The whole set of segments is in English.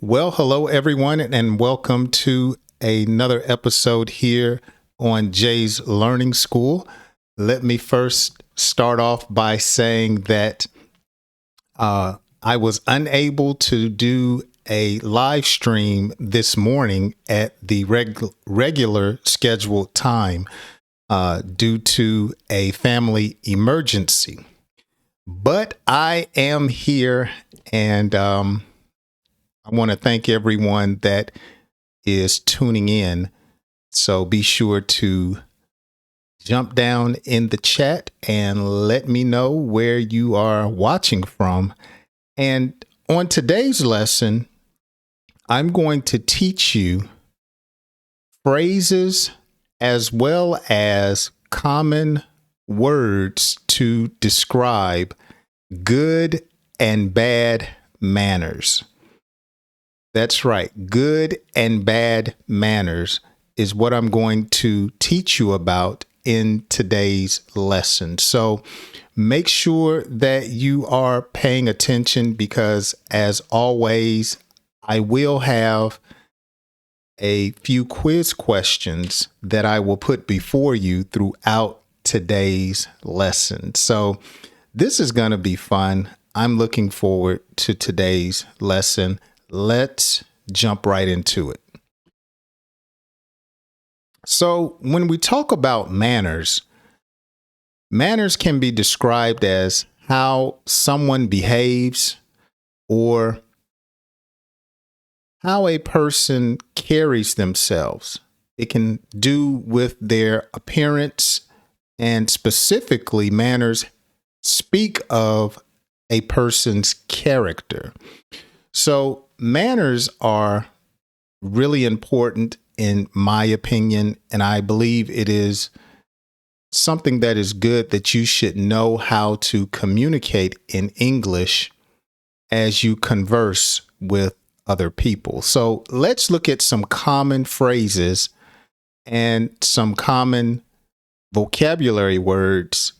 Well, hello everyone, and welcome to another episode here on Jay's Learning School. Let me first start off by saying that I was unable to do a live stream this morning at the regular scheduled time due to a family emergency. But I am here, and I want to thank everyone that is tuning in. So be sure to jump down in the chat and let me know where you are watching from. And on today's lesson, I'm going to teach you phrases as well as common words to describe good and bad manners. That's right. Good and bad manners is what I'm going to teach you about in today's lesson. So make sure that you are paying attention because, as always, I will have a few quiz questions that I will put before you throughout today's lesson. So this is going to be fun. I'm looking forward to today's lesson. Let's jump right into it. So when we talk about manners, manners can be described as how someone behaves or how a person carries themselves. It can do with their appearance, and specifically, manners speak of a person's character. So manners are really important in my opinion, and I believe it is something that is good that you should know how to communicate in English as you converse with other people. So let's look at some common phrases and some common vocabulary words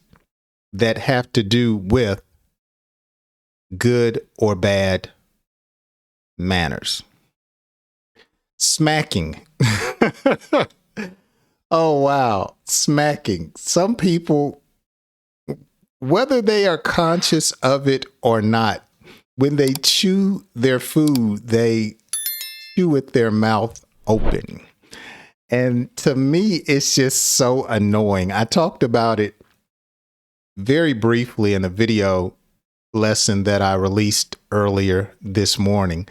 that have to do with good or bad manners. Smacking. Oh, wow. Smacking. Some people, whether they are conscious of it or not, when they chew their food, they chew with their mouth open. And to me, it's just so annoying. I talked about it very briefly in a video lesson that I released earlier this morning.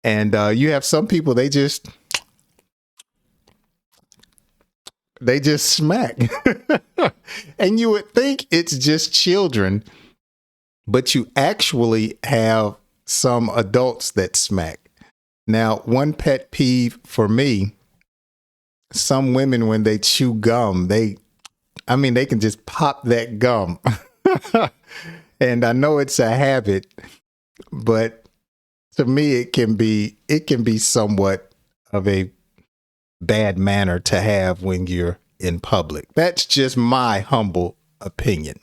And you have some people, they just smack. And you would think it's just children, but you actually have some adults that smack. Now, one pet peeve for me, some women, when they chew gum, they can just pop that gum. And I know it's a habit, but to me, it can be somewhat of a bad manner to have when you're in public. That's just my humble opinion.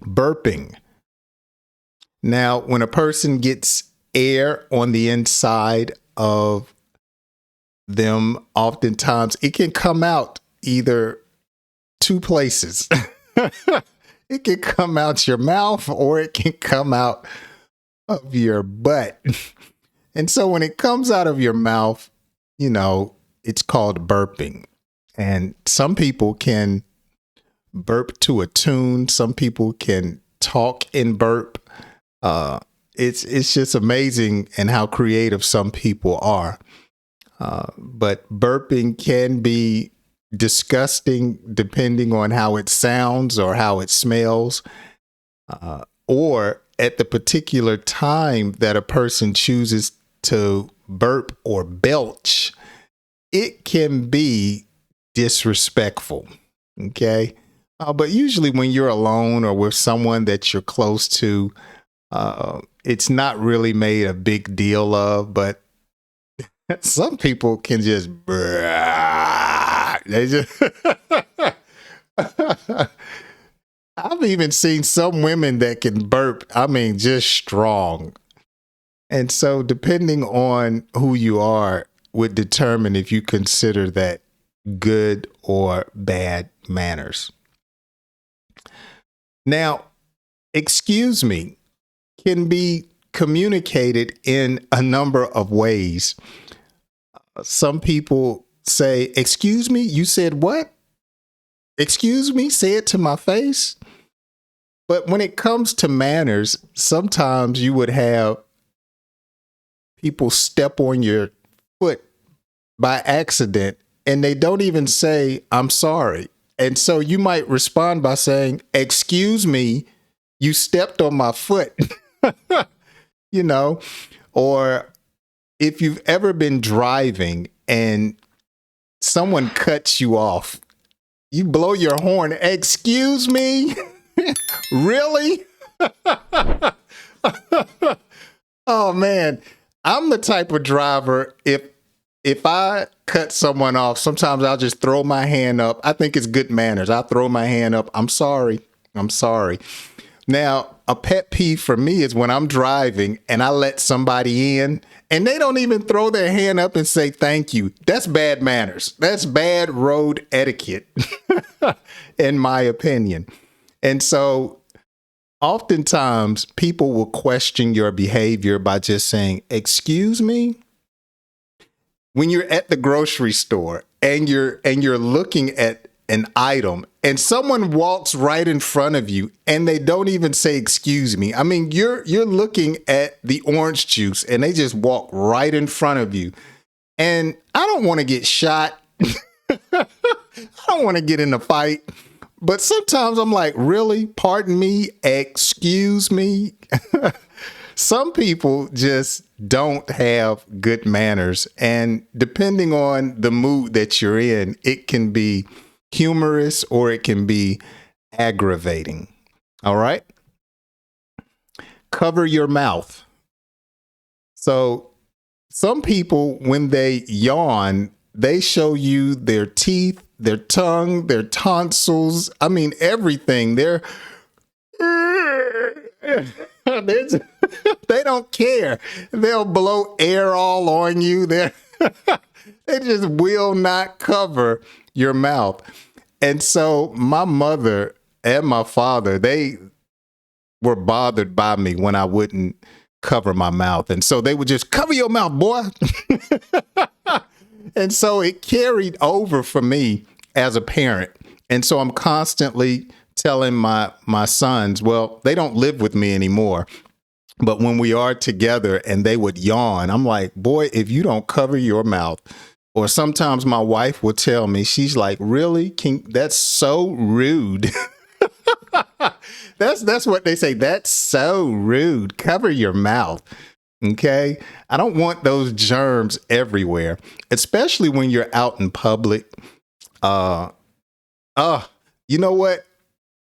Burping. Now, when a person gets air on the inside of them, oftentimes it can come out either two places. It can come out your mouth or it can come out of your butt. And so when it comes out of your mouth, it's called burping. And some people can burp to a tune. Some people can talk and burp. It's just amazing and how creative some people are. But burping can be disgusting depending on how it sounds or how it smells, or at the particular time that a person chooses to burp or belch, it can be disrespectful. Okay. But usually when you're alone or with someone that you're close to, it's not really made a big deal of, but some people can just, they just, I've even seen some women that can burp, just strong. And so, depending on who you are, would determine if you consider that good or bad manners. Now, excuse me can be communicated in a number of ways. Some people say, "Excuse me, you said what? Excuse me, say it to my face." But when it comes to manners, sometimes you would have people step on your foot by accident and they don't even say, "I'm sorry." And so you might respond by saying, "Excuse me, you stepped on my foot." you know, or if you've ever been driving and someone cuts you off, you blow your horn, "Excuse me." Really? Oh man, I'm the type of driver, if I cut someone off, sometimes I'll just throw my hand up. I think it's good manners. I'll throw my hand up. "I'm sorry. I'm sorry." Now, a pet peeve for me is when I'm driving and I let somebody in and they don't even throw their hand up and say thank you. That's bad manners. That's bad road etiquette, in my opinion. And so oftentimes people will question your behavior by just saying, "Excuse me." When you're at the grocery store and you're looking at an item and someone walks right in front of you and they don't even say "excuse me." I mean, you're looking at the orange juice and they just walk right in front of you. And I don't want to get shot. I don't want to get in a fight. But sometimes I'm like, "Really? Pardon me? Excuse me?" Some people just don't have good manners. And depending on the mood that you're in, it can be humorous or it can be aggravating. All right. Cover your mouth. So some people, when they yawn, they show you their teeth, their tongue, their tonsils. I mean, everything. They don't care. They'll blow air all on you. They just will not cover your mouth. And so my mother and my father, they were bothered by me when I wouldn't cover my mouth. And so they would just, "Cover your mouth, boy." And so it carried over for me as a parent. And so I'm constantly telling my sons, well, they don't live with me anymore, but when we are together and they would yawn, I'm like, "Boy, if you don't cover your mouth." Or sometimes my wife will tell me, she's like, "Really? That's so rude." That's what they say. "That's so rude. Cover your mouth." Okay. I don't want those germs everywhere, especially when you're out in public. Uh, you know what?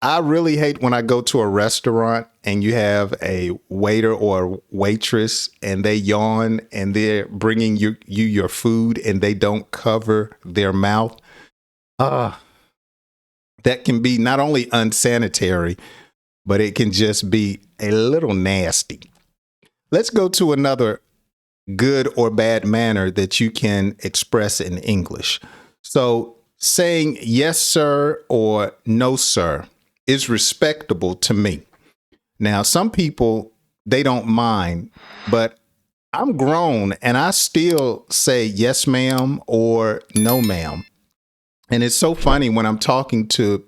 I really hate when I go to a restaurant and you have a waiter or waitress and they yawn and they're bringing you your food and they don't cover their mouth. That can be not only unsanitary, but it can just be a little nasty. Let's go to another good or bad manner that you can express in English. So saying "yes, sir" or "no, sir" is respectable to me. Now, some people, they don't mind, but I'm grown and I still say "yes, ma'am" or "no, ma'am." And it's so funny when I'm talking to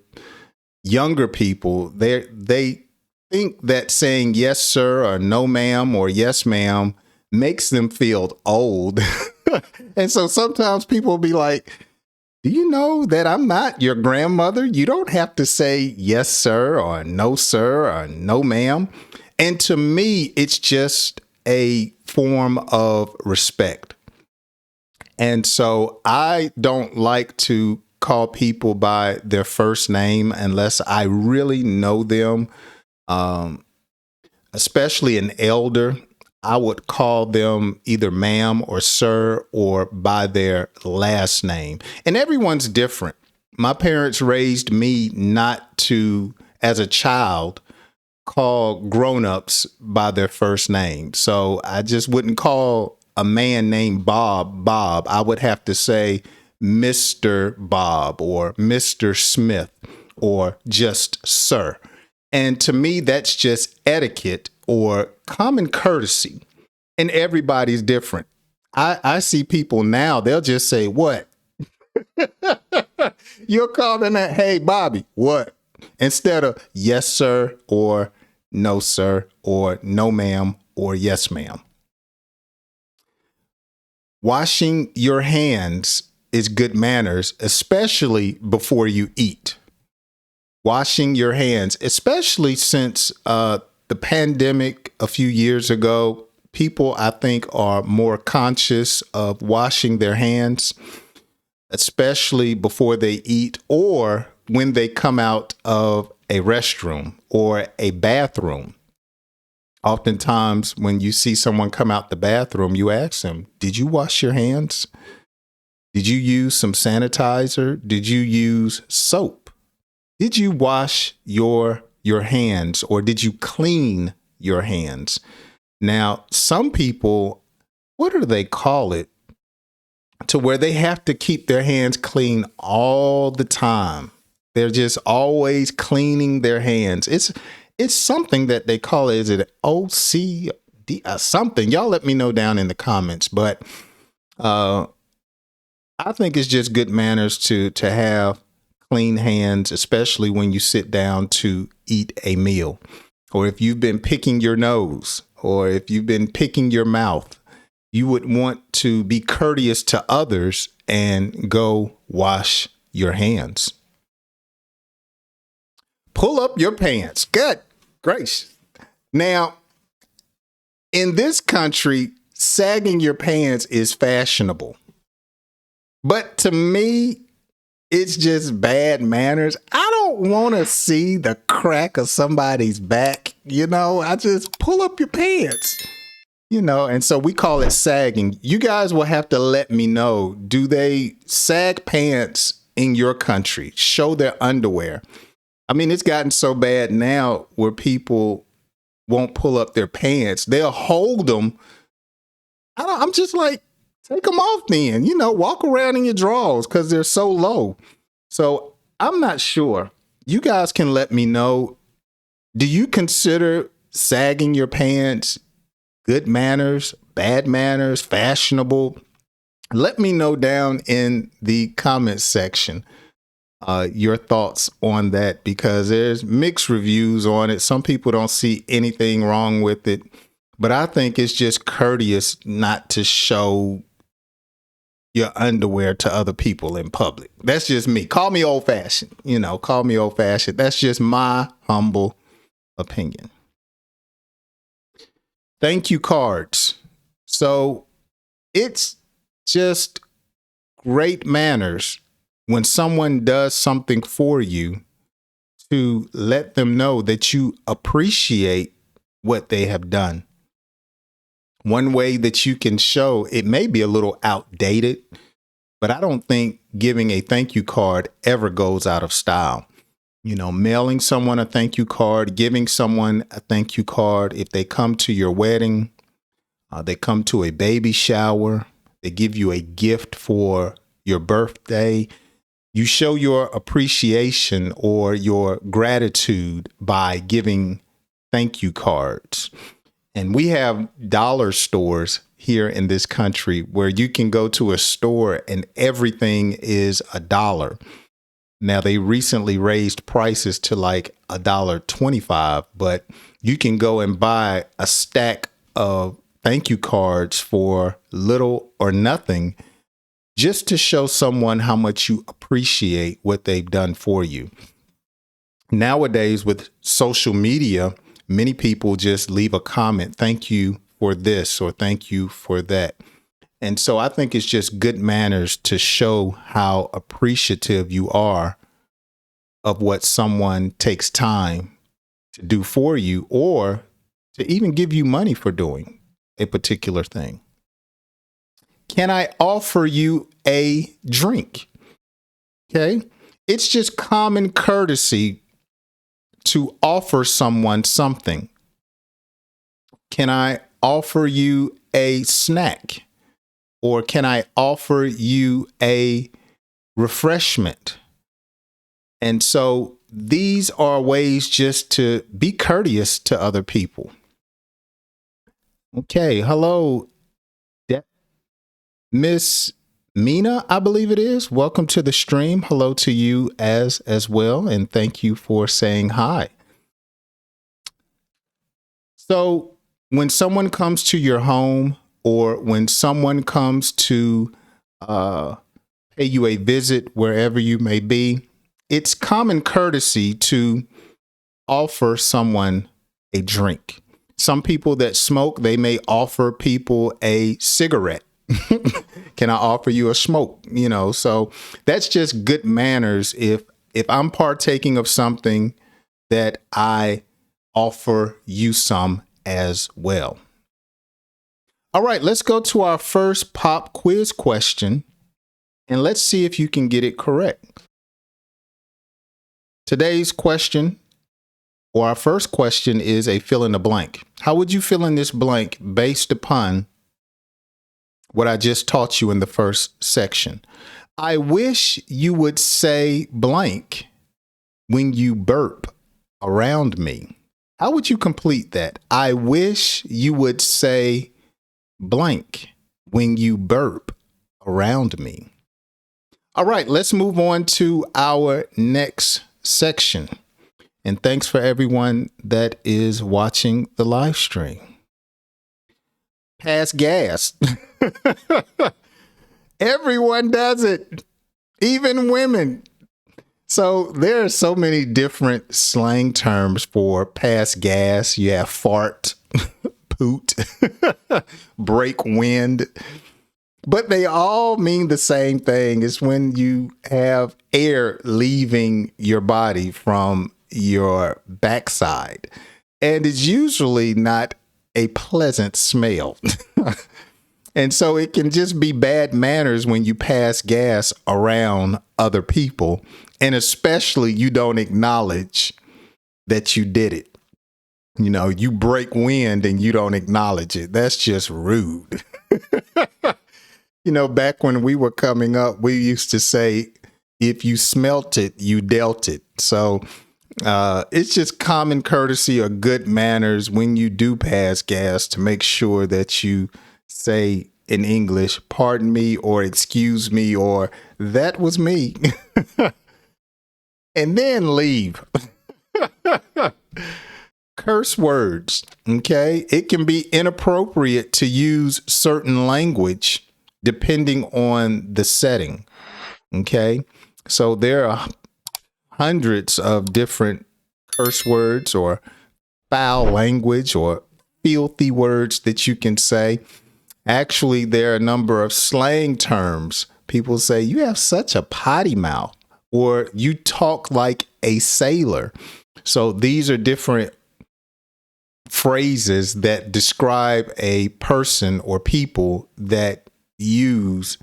younger people, they think that saying "yes, sir" or "no, ma'am" or "yes, ma'am" makes them feel old. And so sometimes people will be like, "Do you know that I'm not your grandmother? You don't have to say "yes, sir" or "no, sir" or "no, ma'am." And to me, it's just a form of respect. And so I don't like to call people by their first name unless I really know them, um, especially an elder. I would call them either "ma'am" or "sir" or by their last name. And everyone's different. My parents raised me not to, as a child, call grown-ups by their first name. So I just wouldn't call a man named Bob Bob. I would have to say Mr. Bob or Mr. Smith or just sir. And to me, that's just etiquette or common courtesy. And everybody's different. I see people now, they'll just say, what? You'll call them that, hey, Bobby, what? Instead of yes, sir, or no, sir, or no, ma'am, or yes, ma'am. Washing your hands is good manners, especially before you eat. Washing your hands, especially since the pandemic a few years ago, people, I think, are more conscious of washing their hands, especially before they eat or when they come out of a restroom or a bathroom. Oftentimes, when you see someone come out the bathroom, you ask them, did you wash your hands? Did you use some sanitizer? Did you use soap? Did you wash your hands, or did you clean your hands? Now, some people, what do they call it? To where they have to keep their hands clean all the time. They're just always cleaning their hands. It's something that they call it. Is it OCD? Something. Y'all let me know down in the comments. But I think it's just good manners to have clean hands, especially when you sit down to eat a meal, or if you've been picking your nose, or if you've been picking your mouth. You would want to be courteous to others and go wash your hands. Pull up your pants. Good gracious. Now, in this country, sagging your pants is fashionable. But to me, it's just bad manners. I don't want to see the crack of somebody's back. I just pull up your pants. And so we call it sagging. You guys will have to let me know. Do they sag pants in your country? Show their underwear. I mean, it's gotten so bad now where people won't pull up their pants. They'll hold them. I'm just like, take them off then. Walk around in your drawers because they're so low. So I'm not sure. You guys can let me know. Do you consider sagging your pants good manners, bad manners, fashionable? Let me know down in the comments section your thoughts on that, because there's mixed reviews on it. Some people don't see anything wrong with it, but I think it's just courteous not to show your underwear to other people in public. That's just me. Call me old fashioned, call me old fashioned. That's just my humble opinion. Thank you cards. So it's just great manners when someone does something for you to let them know that you appreciate what they have done. One way that you can show, it may be a little outdated, but I don't think giving a thank you card ever goes out of style. Mailing someone a thank you card, giving someone a thank you card. If they come to your wedding, they come to a baby shower, they give you a gift for your birthday. You show your appreciation or your gratitude by giving thank you cards. And we have dollar stores here in this country where you can go to a store and everything is $1. Now, they recently raised prices to like $1.25, but you can go and buy a stack of thank you cards for little or nothing just to show someone how much you appreciate what they've done for you. Nowadays, with social media, many people just leave a comment, thank you for this or thank you for that. And so I think it's just good manners to show how appreciative you are of what someone takes time to do for you, or to even give you money for doing a particular thing. Can I offer you a drink? Okay. It's just common courtesy to offer someone something. Can I offer you a snack? Or can I offer you a refreshment? And so these are ways just to be courteous to other people. Okay, hello, Miss Mina, I believe it is. Welcome to the stream. Hello to you as well, and thank you for saying hi. So when someone comes to your home, or when someone comes to pay you a visit wherever you may be, it's common courtesy to offer someone a drink. Some people that smoke, they may offer people a cigarette. Can I offer you a smoke? So that's just good manners. If I'm partaking of something, that I offer you some as well. All right, let's go to our first pop quiz question, and let's see if you can get it correct. Today's question, or our first question, is a fill in the blank. How would you fill in this blank based upon what I just taught you in the first section? I wish you would say blank when you burp around me. How would you complete that? I wish you would say blank when you burp around me. All right, let's move on to our next section. And thanks for everyone that is watching the live stream. Pass gas. Everyone does it, even women. So there are so many different slang terms for pass gas. You have fart, poot, break wind. But they all mean the same thing. It's when you have air leaving your body from your backside. And it's usually not a pleasant smell. And so it can just be bad manners when you pass gas around other people. And especially you don't acknowledge that you did it. You break wind and you don't acknowledge it. That's just rude. Back when we were coming up, we used to say, if you smelt it, you dealt it. So it's just common courtesy or good manners when you do pass gas to make sure that you say in English, pardon me, or excuse me, or that was me. And then leave. Curse words. Okay. It can be inappropriate to use certain language depending on the setting. Okay. So there are hundreds of different curse words or foul language or filthy words that you can say. Actually, there are a number of slang terms. People say, you have such a potty mouth, or you talk like a sailor. So these are different phrases that describe a person or people that use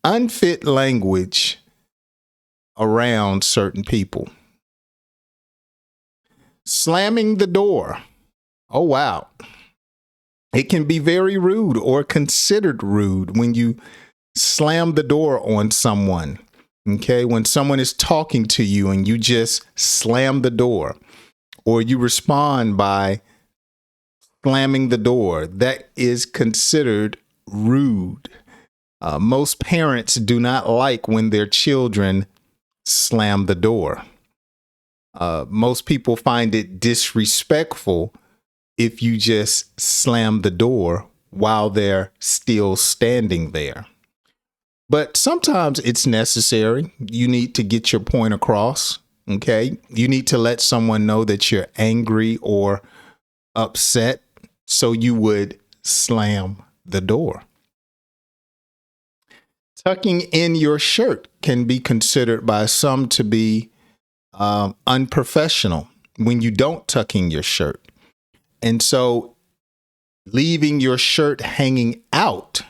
unfit language around certain people. Slamming the door. Oh, wow. It can be very rude or considered rude when you slam the door on someone. Okay, when someone is talking to you and you just slam the door, or you respond by slamming the door, that is considered rude. Most parents do not like when their children slam the door. Most people find it disrespectful if you just slam the door while they're still standing there. But sometimes it's necessary. You need to get your point across. Okay. You need to let someone know that you're angry or upset. So you would slam the door. Tucking in your shirt can be considered by some to be unprofessional when you don't tuck in your shirt. And so leaving your shirt hanging out,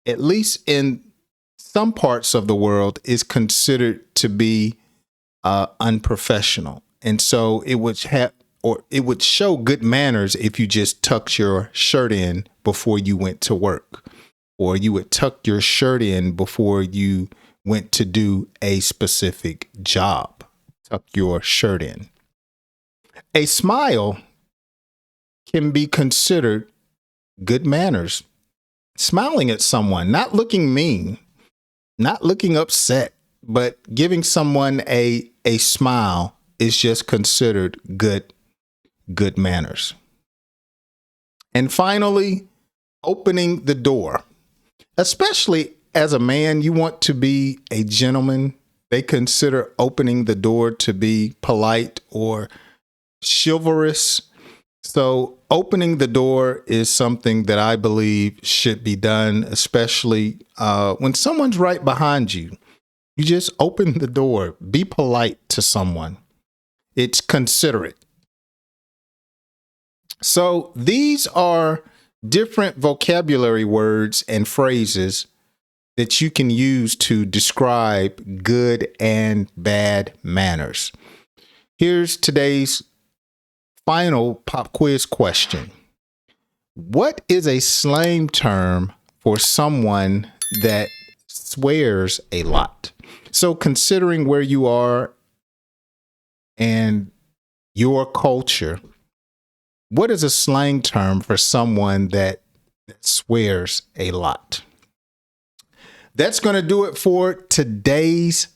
at least in some parts of the world, is considered to be unprofessional. And so it would have, or it would show good manners if you just tucked your shirt in before you went to work, or you would tuck your shirt in before you went to do a specific job. Tuck your shirt in. A smile can be considered good manners. Smiling at someone, not looking mean, not looking upset, but giving someone a smile is just considered good manners. And finally, opening the door. Especially as a man, you want to be a gentleman. They consider opening the door to be polite or chivalrous. So opening the door is something that I believe should be done, especially when someone's right behind you. You just open the door. Be polite to someone. It's considerate. So these are different vocabulary words and phrases that you can use to describe good and bad manners. Here's today's final pop quiz question. What is a slang term for someone that swears a lot? So considering where you are and your culture, what is a slang term for someone that swears a lot? That's going to do it for today's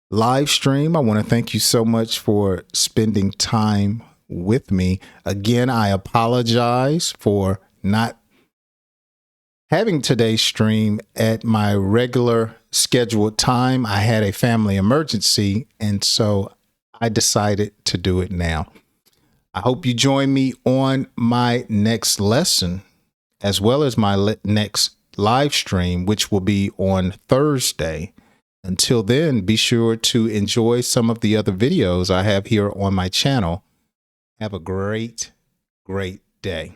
live stream. I want to thank you so much for spending time with me. Again, I apologize for not having today's stream at my regular scheduled time. I had a family emergency, and so I decided to do it now. I hope you join me on my next lesson, as well as my next live stream, which will be on Thursday. Until then, be sure to enjoy some of the other videos I have here on my channel. Have a great day.